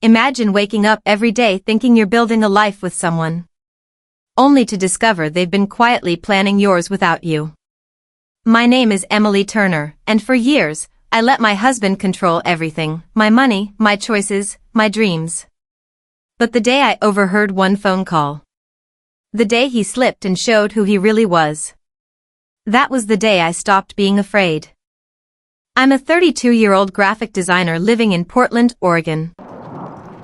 Imagine waking up every day thinking you're building a life with someone, only to discover they've been quietly planning yours without you. My name is Emily Turner, and for years, I let my husband control everything, my money, my choices, my dreams. But the day I overheard one phone call, the day he slipped and showed who he really was, that was the day I stopped being afraid. I'm a 32-year-old graphic designer living in Portland, Oregon.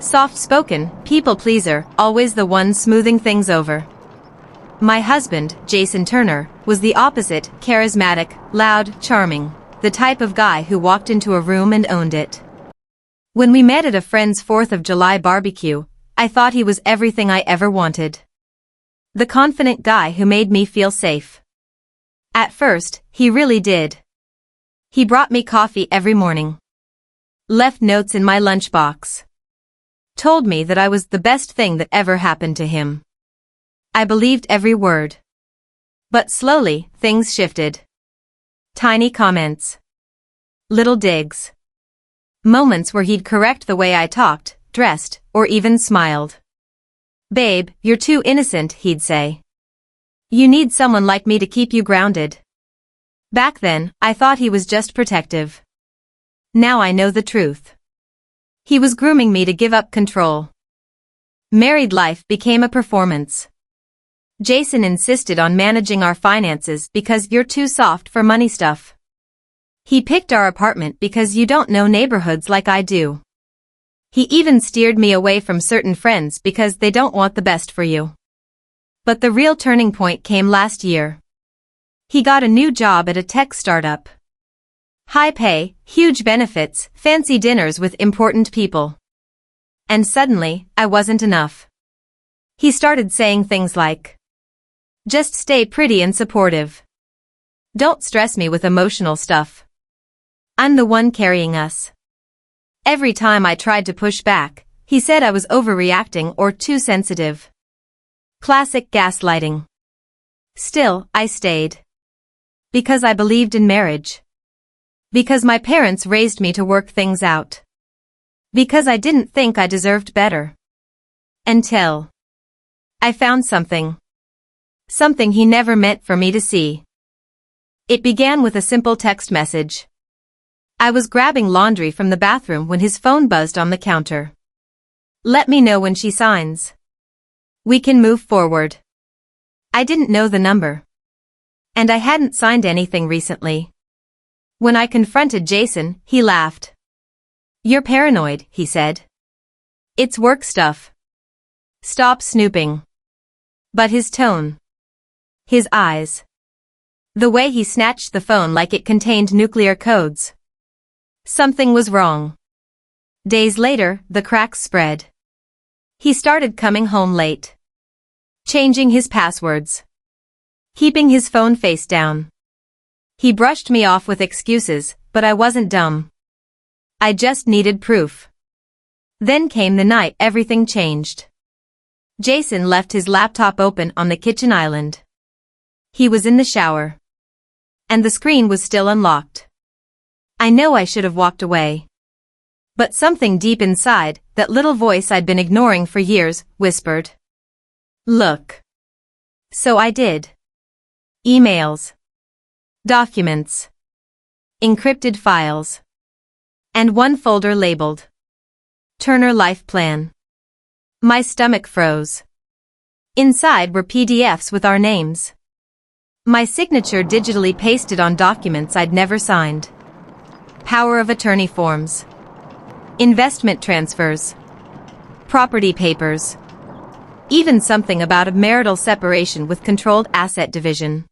Soft-spoken, people-pleaser, always the one smoothing things over. My husband, Jason Turner, was the opposite, charismatic, loud, charming, the type of guy who walked into a room and owned it. When we met at a friend's 4th of July barbecue, I thought he was everything I ever wanted. The confident guy who made me feel safe. At first, he really did. He brought me coffee every morning, left notes in my lunchbox, told me that I was the best thing that ever happened to him. I believed every word. But slowly, things shifted. Tiny comments. Little digs. Moments where he'd correct the way I talked, dressed, or even smiled. "Babe, you're too innocent," he'd say. "You need someone like me to keep you grounded." Back then, I thought he was just protective. Now I know the truth. He was grooming me to give up control. Married life became a performance. Jason insisted on managing our finances because you're too soft for money stuff. He picked our apartment because you don't know neighborhoods like I do. He even steered me away from certain friends because they don't want the best for you. But the real turning point came last year. He got a new job at a tech startup. High pay, huge benefits, fancy dinners with important people. And suddenly, I wasn't enough. He started saying things like, "Just stay pretty and supportive. Don't stress me with emotional stuff. I'm the one carrying us." Every time I tried to push back, he said I was overreacting or too sensitive. Classic gaslighting. Still, I stayed. Because I believed in marriage. Because my parents raised me to work things out. Because I didn't think I deserved better. Until I found something. Something he never meant for me to see. It began with a simple text message. I was grabbing laundry from the bathroom when his phone buzzed on the counter. "Let me know when she signs. We can move forward." I didn't know the number. And I hadn't signed anything recently. When I confronted Jason, he laughed. "You're paranoid," he said. "It's work stuff. Stop snooping." But his tone, his eyes, the way he snatched the phone like it contained nuclear codes. Something was wrong. Days later, the cracks spread. He started coming home late, changing his passwords, keeping his phone face down. He brushed me off with excuses, but I wasn't dumb. I just needed proof. Then came the night everything changed. Jason left his laptop open on the kitchen island. He was in the shower. And the screen was still unlocked. I know I should have walked away. But something deep inside, that little voice I'd been ignoring for years, whispered, "Look." So I did. Emails. Documents. Encrypted files. And one folder labeled Turner Life Plan. My stomach froze. Inside were PDFs with our names. My signature digitally pasted on documents I'd never signed. Power of attorney forms. Investment transfers. Property papers. Even something about a marital separation with controlled asset division.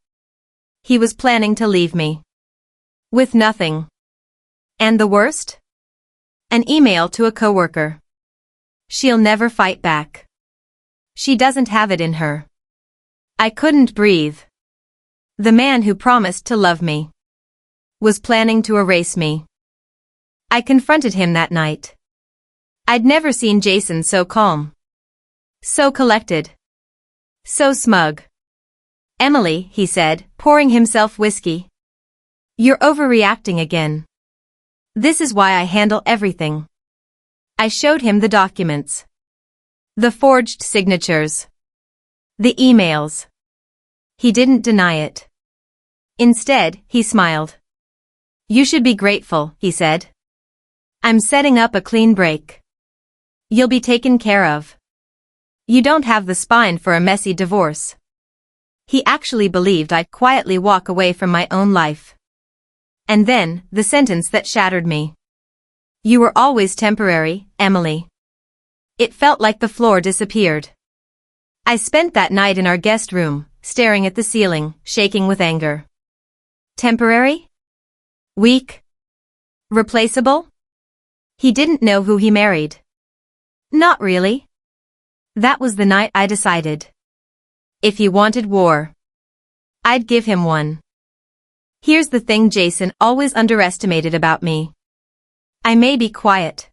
He was planning to leave me. With nothing. And the worst? An email to a coworker. "She'll never fight back. She doesn't have it in her." I couldn't breathe. The man who promised to love me was planning to erase me. I confronted him that night. I'd never seen Jason so calm. So collected. So smug. "Emily," he said, pouring himself whiskey. "You're overreacting again. This is why I handle everything. I showed him the documents. The forged signatures. The emails. He didn't deny it. Instead, he smiled. "You should be grateful," he said. "I'm setting up a clean break. You'll be taken care of. You don't have the spine for a messy divorce." He actually believed I'd quietly walk away from my own life. And then, the sentence that shattered me. "You were always temporary, Emily." It felt like the floor disappeared. I spent that night in our guest room, staring at the ceiling, shaking with anger. Temporary? Weak? Replaceable? He didn't know who he married. Not really. That was the night I decided. If he wanted war, I'd give him one. Here's the thing Jason always underestimated about me. I may be quiet,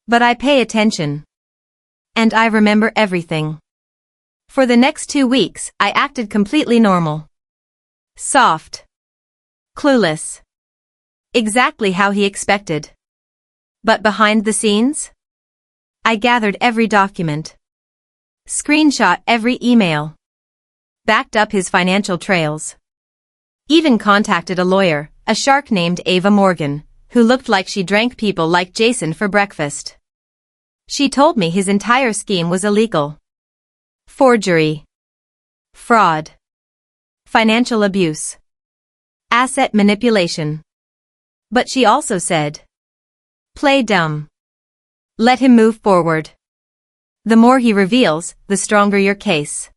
but I pay attention. And I remember everything. For the next 2 weeks, I acted completely normal. Soft. Clueless. Exactly how he expected. But behind the scenes? I gathered every document. Screenshot every email. Backed up his financial trails. Even contacted a lawyer, a shark named Ava Morgan, who looked like she drank people like Jason for breakfast. She told me his entire scheme was illegal. Forgery. Fraud. Financial abuse. Asset manipulation. But she also said, "Play dumb. Let him move forward. The more he reveals, the stronger your case."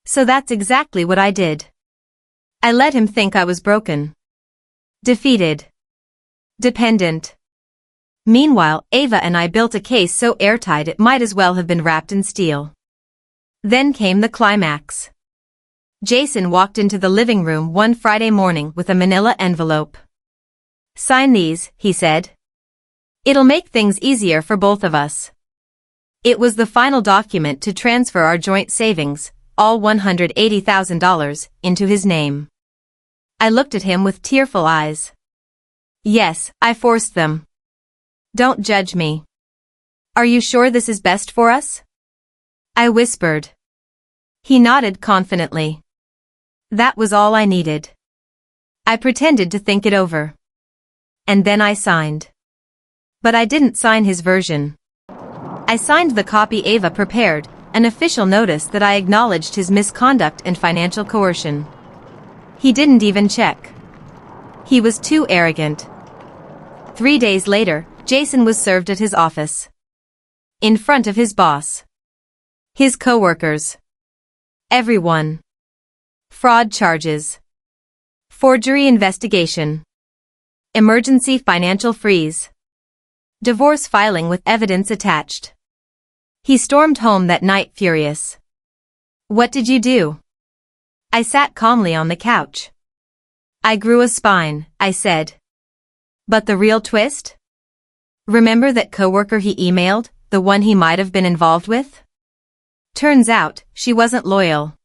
So that's exactly what I did. I let him think I was broken. Defeated. Dependent. Meanwhile, Ava and I built a case so airtight it might as well have been wrapped in steel. Then came the climax. Jason walked into the living room one Friday morning with a manila envelope. "Sign these," he said. "It'll make things easier for both of us." It was the final document to transfer our joint savings, all $180,000, into his name. I looked at him with tearful eyes. "Yes, I forced them. Don't judge me. Are you sure this is best for us?" I whispered. He nodded confidently. That was all I needed. I pretended to think it over. And then I signed. But I didn't sign his version. I signed the copy Ava prepared, an official notice that I acknowledged his misconduct and financial coercion. He didn't even check. He was too arrogant. 3 days later, Jason was served at his office. In front of his boss. His coworkers. Everyone. Fraud charges. Forgery investigation. Emergency financial freeze. Divorce filing with evidence attached. He stormed home that night furious. "What did you do?" I sat calmly on the couch. "I grew a spine," I said. But the real twist? Remember that coworker he emailed, the one he might have been involved with? Turns out, she wasn't loyal.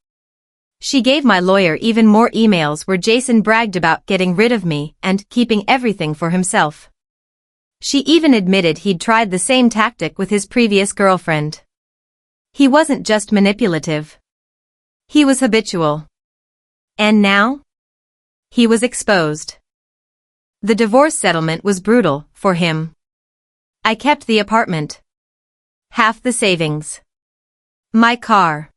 She gave my lawyer even more emails where Jason bragged about getting rid of me and keeping everything for himself. She even admitted he'd tried the same tactic with his previous girlfriend. He wasn't just manipulative. He was habitual. And now? He was exposed. The divorce settlement was brutal for him. I kept the apartment. Half the savings. My car.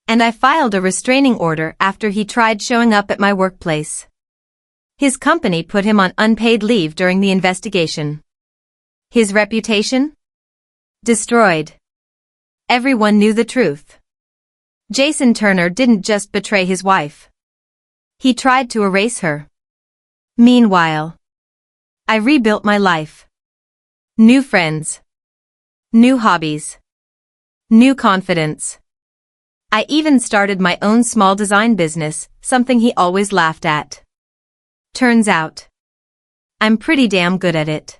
And I filed a restraining order after he tried showing up at my workplace. His company put him on unpaid leave during the investigation. His reputation? Destroyed. Everyone knew the truth. Jason Turner didn't just betray his wife. He tried to erase her. Meanwhile, I rebuilt my life. New friends. New hobbies. New confidence. I even started my own small design business, something he always laughed at. Turns out, I'm pretty damn good at it.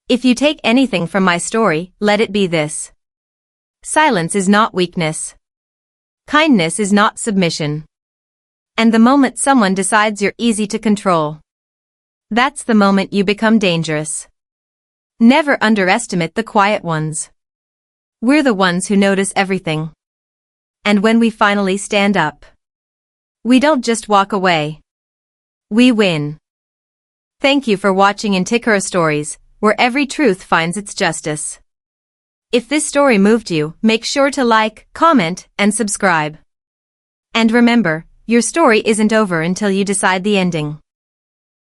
If you take anything from my story, let it be this. Silence is not weakness. Kindness is not submission. And the moment someone decides you're easy to control, that's the moment you become dangerous. Never underestimate the quiet ones. We're the ones who notice everything. And when we finally stand up, we don't just walk away. We win. Thank you for watching Intiqara Stories, where every truth finds its justice. If this story moved you, make sure to like, comment, and subscribe. And remember, your story isn't over until you decide the ending.